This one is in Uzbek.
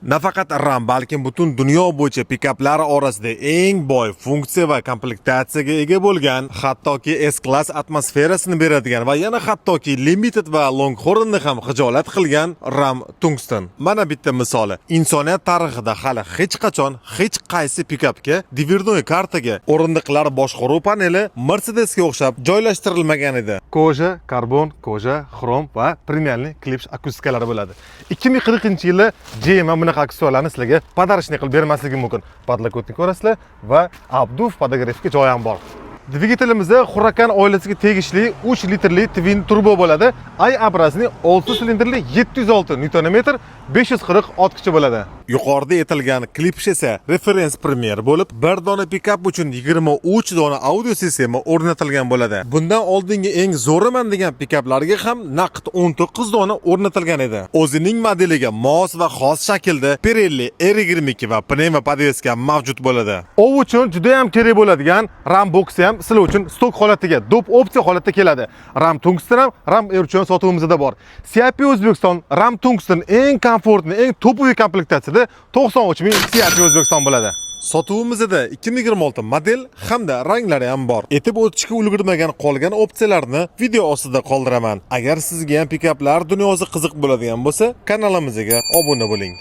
Nafaqat RAM, balkim butun dunyo bo'yicha pikaplar orasida eng boy funksiya va komplektatsiyaga ega bo'lgan, hattoki S-Class atmosferasini beradigan va yana hattoki Limited va Longhornni ham xijolat qilgan RAM Tungsten. Mana bitta misoli. Insoniyat tarixida hali hech qachon hech qaysi pikapga dvernoy kartaga o'rindiqlar boshqaruv paneli Mercedesga o'xshab joylashtirilmagan edi. Koja, karbon, koja, xrom va premiumli klips akustikalari bo'ladi. 2040-yili GM bunaqa aksessuarlarni sizlarga podarishni qilib bermasligi mumkin. Podlokotnik ko'rasizlar va Abduf podografga joyi ham bor. Dvigatelimizda Huracan oilasiga tegishli 3 litrli twin turbo bo'ladi. Ay obrazli 6 silindrli 706 Nm 540 ot kuchi bo'ladi. Yuqorida aytilgan Clips esa referens premier bo'lib, bir dona pikap uchun 23 dona audio sistema o'rnatilgan bo'ladi. Bundan oldingi eng zo'raman degan pikaplarga ham naqd 19 dona o'rnatilgan edi. O'zining modeliga mos va xos shaklda Pirelli R22 va pnevma podveska mavjud bo'ladi. Ov uchun juda ham kerak bo'ladigan RAM box ham sizlar uchun stok holatiga, dop opsiya holatda keladi. RAM Tungsten ham RAM R3 sotuvimizda bor. CIP O'zbekiston RAM Tungsten eng komfortli, eng topoviy komplektatsiyada 93 ming CIP O'zbekiston bo'ladi. Sotuvimizda 2026 model hamda ranglari ham bor. Etib o'tishga ulgurmagan qolgan opsiyalarni video ostida qoldiraman. Agar sizga ham pikaplar dunyosi qiziq bo'ladigan bo'lsa, kanalimizga obuna bo'ling.